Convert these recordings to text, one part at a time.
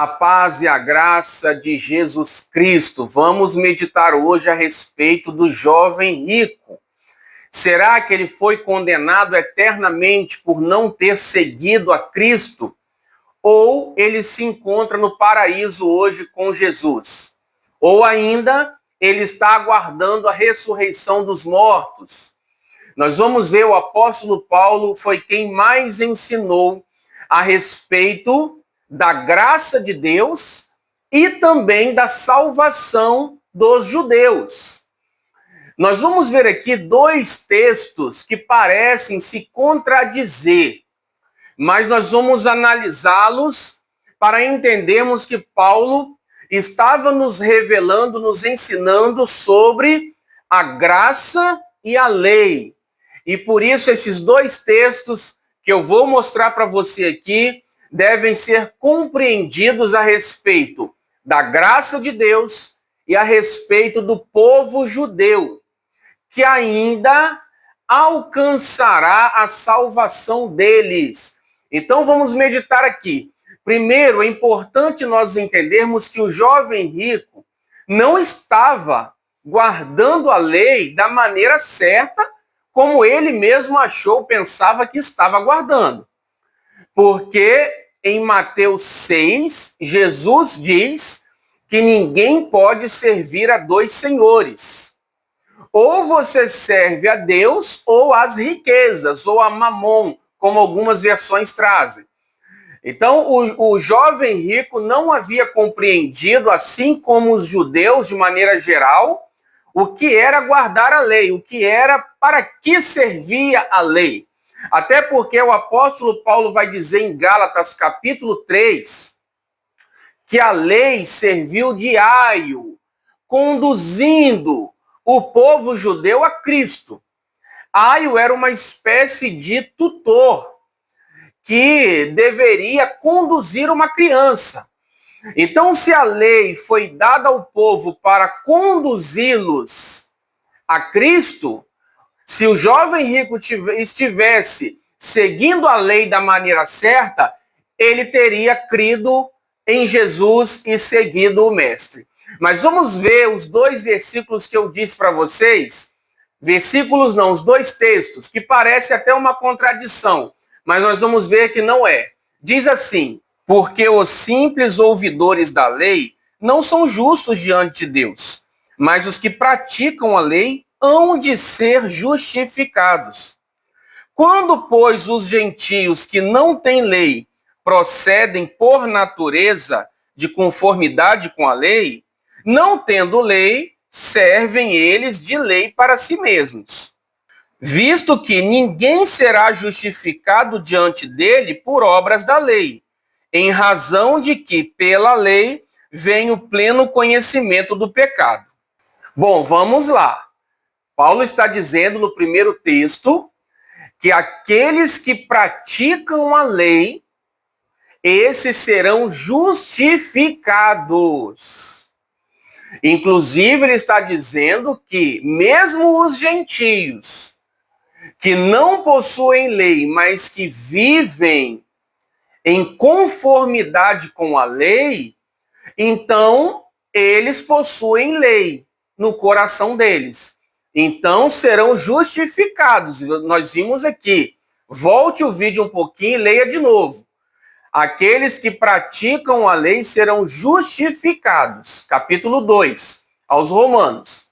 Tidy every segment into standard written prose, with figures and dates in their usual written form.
A paz e a graça de Jesus Cristo. Vamos meditar hoje a respeito do jovem rico. Será que ele foi condenado eternamente por não ter seguido a Cristo? Ou ele se encontra no paraíso hoje com Jesus? Ou ainda ele está aguardando a ressurreição dos mortos? Nós vamos ver, o apóstolo Paulo foi quem mais ensinou a respeito da graça de Deus e também da salvação dos judeus. Nós vamos ver aqui dois textos que parecem se contradizer, mas nós vamos analisá-los para entendermos que Paulo estava nos revelando, nos ensinando sobre a graça e a lei. E por isso esses dois textos que eu vou mostrar para você aqui devem ser compreendidos a respeito da graça de Deus e a respeito do povo judeu, que ainda alcançará a salvação deles. Então vamos meditar aqui. Primeiro, é importante nós entendermos que o jovem rico não estava guardando a lei da maneira certa, como ele mesmo achou, pensava que estava guardando. Porque em Mateus 6, Jesus diz que ninguém pode servir a dois senhores. Ou você serve a Deus ou às riquezas, ou a mamon, como algumas versões trazem. Então, o jovem rico não havia compreendido, assim como os judeus de maneira geral, o que era guardar a lei, o que era, para que servia a lei. Até porque o apóstolo Paulo vai dizer em Gálatas capítulo 3 que a lei serviu de aio, conduzindo o povo judeu a Cristo. Aio era uma espécie de tutor que deveria conduzir uma criança. Então, se a lei foi dada ao povo para conduzi-los a Cristo, se o jovem rico estivesse seguindo a lei da maneira certa, ele teria crido em Jesus e seguido o Mestre. Mas vamos ver os dois versículos que eu disse para vocês. Versículos não, os dois textos, que parece até uma contradição, mas nós vamos ver que não é. Diz assim: porque os simples ouvidores da lei não são justos diante de Deus, mas os que praticam a lei hão de ser justificados. Quando, pois, os gentios que não têm lei procedem por natureza de conformidade com a lei, não tendo lei, servem eles de lei para si mesmos. Visto que ninguém será justificado diante dele por obras da lei, em razão de que, pela lei, vem o pleno conhecimento do pecado. Bom, vamos lá. Paulo está dizendo no primeiro texto que aqueles que praticam a lei, esses serão justificados. Inclusive, ele está dizendo que mesmo os gentios que não possuem lei, mas que vivem em conformidade com a lei, então eles possuem lei no coração deles. Então serão justificados. Nós vimos aqui. Volte o vídeo um pouquinho e leia de novo. Aqueles que praticam a lei serão justificados. Capítulo 2, aos Romanos.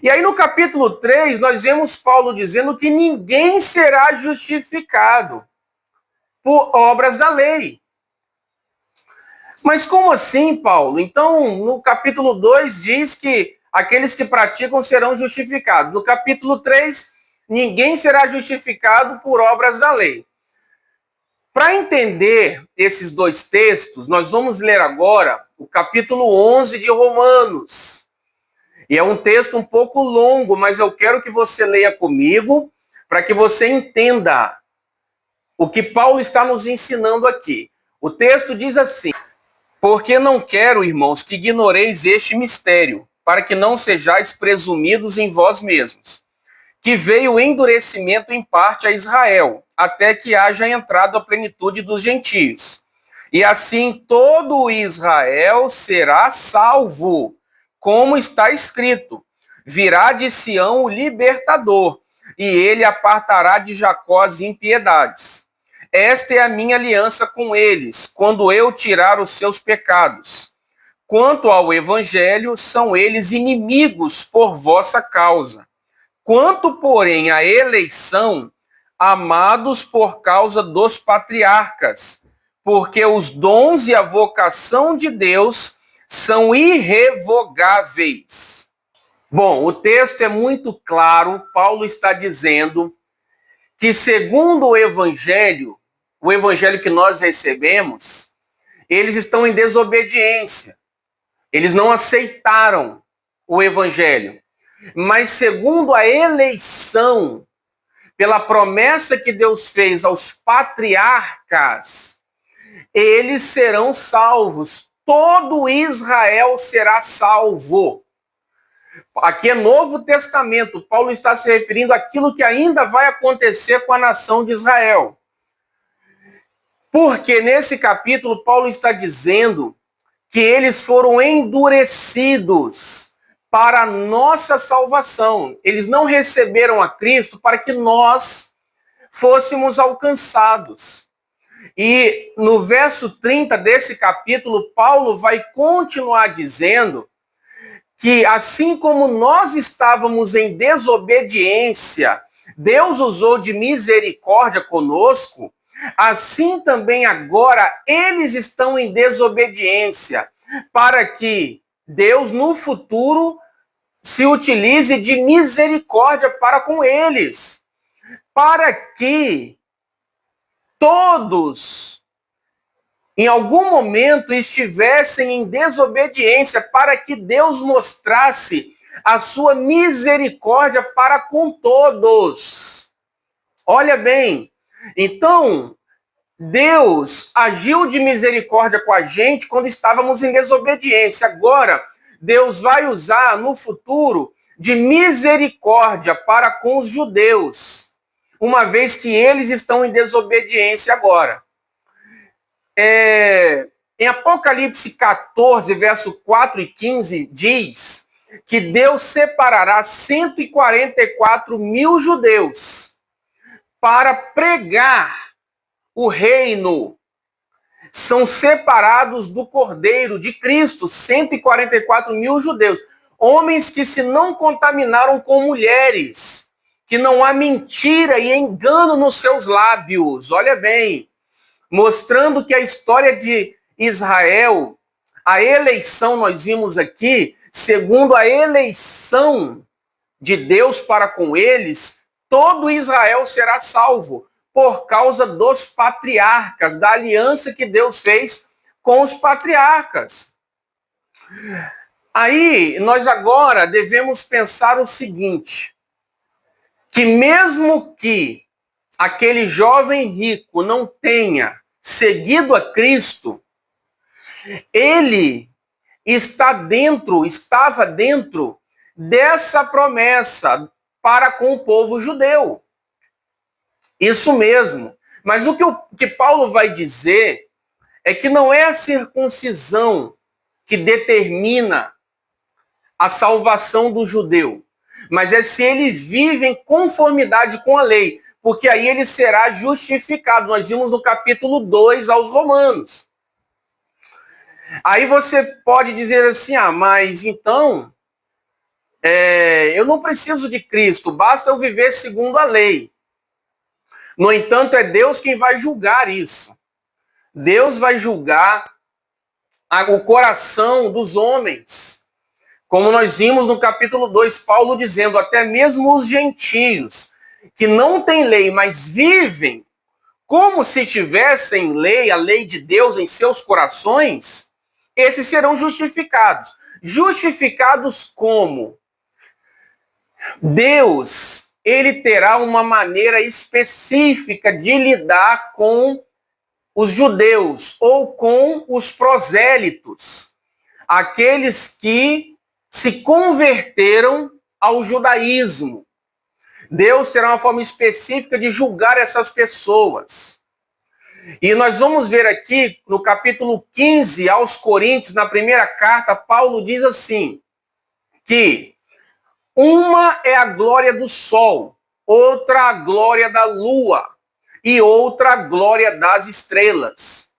E aí no capítulo 3, nós vemos Paulo dizendo que ninguém será justificado por obras da lei. Mas como assim, Paulo? Então, no capítulo 2 diz que aqueles que praticam serão justificados. No capítulo 3, ninguém será justificado por obras da lei. Para entender esses dois textos, nós vamos ler agora o capítulo 11 de Romanos. E é um texto um pouco longo, mas eu quero que você leia comigo para que você entenda o que Paulo está nos ensinando aqui. O texto diz assim: porque não quero, irmãos, que ignoreis este mistério, para que não sejais presumidos em vós mesmos, que veio o endurecimento em parte a Israel, até que haja entrado a plenitude dos gentios. E assim todo Israel será salvo, como está escrito: virá de Sião o libertador, e ele apartará de Jacó as impiedades. Esta é a minha aliança com eles, quando eu tirar os seus pecados. Quanto ao evangelho, são eles inimigos por vossa causa. Quanto, porém, à eleição, amados por causa dos patriarcas, porque os dons e a vocação de Deus são irrevogáveis. Bom, o texto é muito claro. Paulo está dizendo que, segundo o evangelho que nós recebemos, eles estão em desobediência. Eles não aceitaram o evangelho. Mas, segundo a eleição, pela promessa que Deus fez aos patriarcas, eles serão salvos. Todo Israel será salvo. Aqui é Novo Testamento. Paulo está se referindo àquilo que ainda vai acontecer com a nação de Israel. Porque nesse capítulo, Paulo está dizendo que eles foram endurecidos para a nossa salvação. Eles não receberam a Cristo para que nós fôssemos alcançados. E no verso 30 desse capítulo, Paulo vai continuar dizendo que assim como nós estávamos em desobediência, Deus usou de misericórdia conosco, assim também agora eles estão em desobediência, para que Deus no futuro se utilize de misericórdia para com eles, para que todos em algum momento estivessem em desobediência, para que Deus mostrasse a sua misericórdia para com todos. Olha bem, então Deus agiu de misericórdia com a gente quando estávamos em desobediência. Agora, Deus vai usar no futuro de misericórdia para com os judeus, uma vez que eles estão em desobediência agora. Em Apocalipse 14, verso 4 e 15, diz que Deus separará 144 mil judeus para pregar o reino. São separados do Cordeiro de Cristo, 144 mil judeus. Homens que se não contaminaram com mulheres, que não há mentira e engano nos seus lábios. Olha bem, mostrando que a história de Israel, a eleição, nós vimos aqui, segundo a eleição de Deus para com eles, todo Israel será salvo por causa dos patriarcas, da aliança que Deus fez com os patriarcas. Aí, nós agora devemos pensar o seguinte, que mesmo que aquele jovem rico não tenha seguido a Cristo, ele estava dentro dessa promessa para com o povo judeu. Isso mesmo. Mas o que Paulo vai dizer é que não é a circuncisão que determina a salvação do judeu, mas é se ele vive em conformidade com a lei, porque aí ele será justificado. Nós vimos no capítulo 2 aos Romanos. Aí você pode dizer assim, mas então eu não preciso de Cristo, basta eu viver segundo a lei. No entanto, é Deus quem vai julgar isso. Deus vai julgar o coração dos homens. Como nós vimos no capítulo 2, Paulo dizendo, até mesmo os gentios, que não têm lei, mas vivem como se tivessem lei, a lei de Deus em seus corações, esses serão justificados. Justificados como? Deus, ele terá uma maneira específica de lidar com os judeus ou com os prosélitos, aqueles que se converteram ao judaísmo. Deus terá uma forma específica de julgar essas pessoas. E nós vamos ver aqui no capítulo 15 aos Coríntios, na primeira carta, Paulo diz assim, que uma é a glória do sol, outra a glória da lua e outra a glória das estrelas.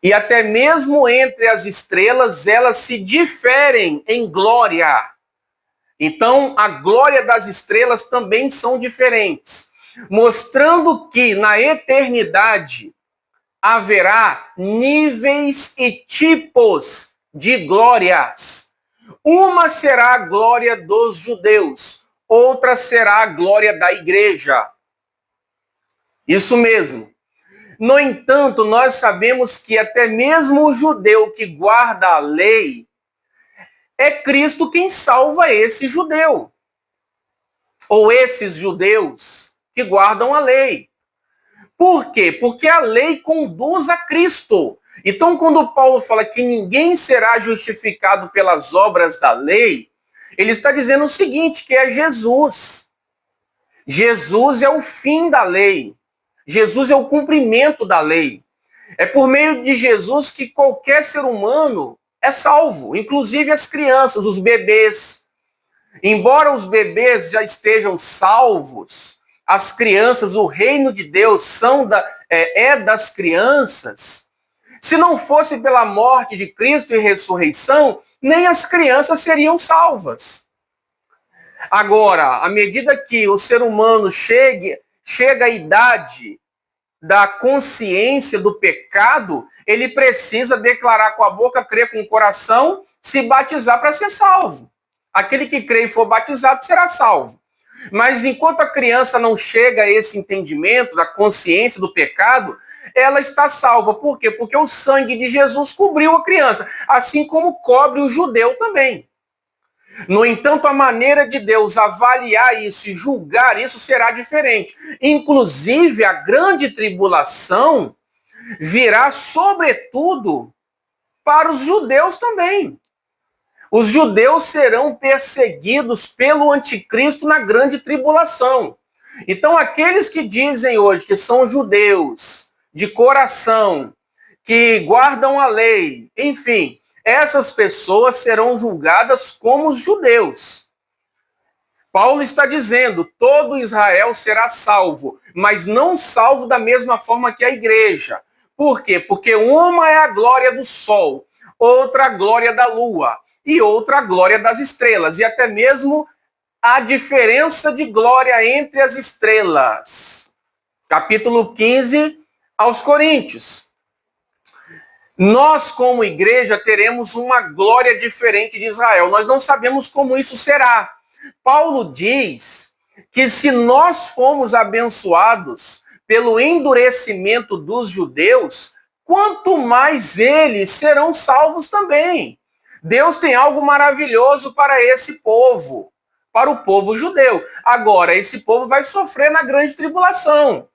E até mesmo entre as estrelas, elas se diferem em glória. Então, a glória das estrelas também são diferentes, mostrando que na eternidade haverá níveis e tipos de glórias. Uma será a glória dos judeus, outra será a glória da igreja. Isso mesmo. No entanto, nós sabemos que até mesmo o judeu que guarda a lei, é Cristo quem salva esse judeu. Ou esses judeus que guardam a lei. Por quê? Porque a lei conduz a Cristo. Então, quando Paulo fala que ninguém será justificado pelas obras da lei, ele está dizendo o seguinte, que é Jesus. Jesus é o fim da lei. Jesus é o cumprimento da lei. É por meio de Jesus que qualquer ser humano é salvo, inclusive as crianças, os bebês. Embora os bebês já estejam salvos, as crianças, o reino de Deus é das crianças. Se não fosse pela morte de Cristo e ressurreição, nem as crianças seriam salvas. Agora, à medida que o ser humano chega à idade da consciência do pecado, ele precisa declarar com a boca, crer com o coração, se batizar para ser salvo. Aquele que crê e for batizado será salvo. Mas enquanto a criança não chega a esse entendimento da consciência do pecado, ela está salva. Por quê? Porque o sangue de Jesus cobriu a criança, assim como cobre o judeu também. No entanto, a maneira de Deus avaliar isso e julgar isso será diferente. Inclusive, a grande tribulação virá, sobretudo, para os judeus também. Os judeus serão perseguidos pelo anticristo na grande tribulação. Então, aqueles que dizem hoje que são judeus de coração, que guardam a lei, enfim, essas pessoas serão julgadas como os judeus. Paulo está dizendo, todo Israel será salvo, mas não salvo da mesma forma que a igreja. Por quê? Porque uma é a glória do sol, outra a glória da lua e outra a glória das estrelas, e até mesmo a diferença de glória entre as estrelas. Capítulo 15 aos Coríntios. Nós, como igreja, teremos uma glória diferente de Israel. Nós não sabemos como isso será. Paulo diz que se nós formos abençoados pelo endurecimento dos judeus, quanto mais eles serão salvos também. Deus tem algo maravilhoso para esse povo, para o povo judeu. Agora, esse povo vai sofrer na grande tribulação,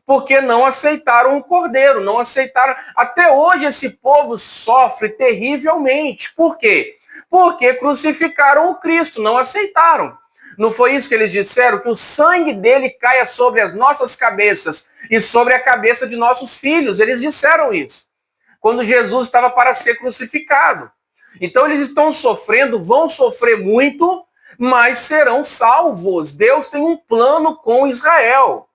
porque não aceitaram o Cordeiro, não aceitaram. Até hoje esse povo sofre terrivelmente. Por quê? Porque crucificaram o Cristo, não aceitaram. Não foi isso que eles disseram? Que o sangue dele caia sobre as nossas cabeças e sobre a cabeça de nossos filhos. Eles disseram isso, quando Jesus estava para ser crucificado. Então eles estão sofrendo, vão sofrer muito, mas serão salvos. Deus tem um plano com Israel.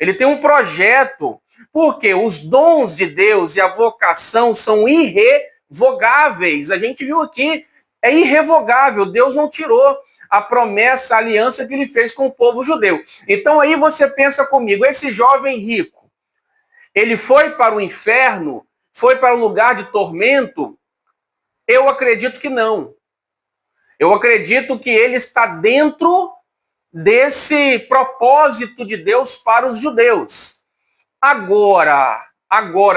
Ele tem um projeto, porque os dons de Deus e a vocação são irrevogáveis. A gente viu aqui, é irrevogável. Deus não tirou a promessa, a aliança que ele fez com o povo judeu. Então aí você pensa comigo, esse jovem rico, ele foi para o inferno? Foi para um lugar de tormento? Eu acredito que não. Eu acredito que ele está dentro desse propósito de Deus para os judeus. Agora,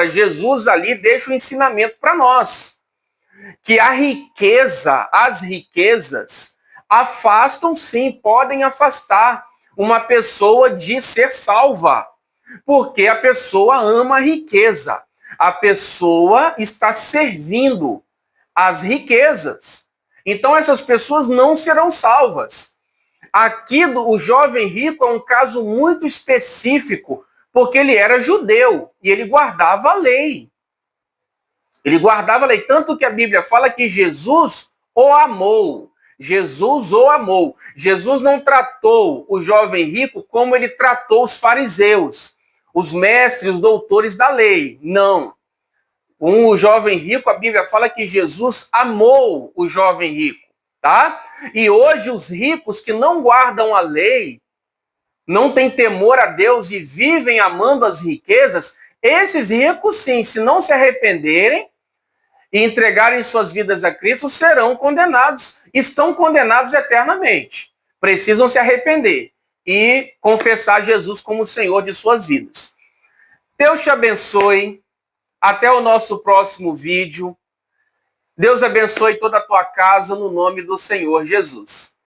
Jesus ali deixa um ensinamento para nós, que a riqueza, as riquezas, afastam sim, podem afastar uma pessoa de ser salva, porque a pessoa ama a riqueza, a pessoa está servindo às riquezas. Então essas pessoas não serão salvas. Aqui o jovem rico é um caso muito específico, porque ele era judeu e ele guardava a lei. Ele guardava a lei, tanto que a Bíblia fala que Jesus o amou. Jesus o amou. Jesus não tratou o jovem rico como ele tratou os fariseus, os mestres, os doutores da lei. Não. Com o jovem rico, a Bíblia fala que Jesus amou o jovem rico, tá? E hoje os ricos que não guardam a lei, não têm temor a Deus e vivem amando as riquezas, esses ricos sim, se não se arrependerem e entregarem suas vidas a Cristo, serão condenados, estão condenados eternamente. Precisam se arrepender e confessar Jesus como Senhor de suas vidas. Deus te abençoe. Até o nosso próximo vídeo. Deus abençoe toda a tua casa no nome do Senhor Jesus.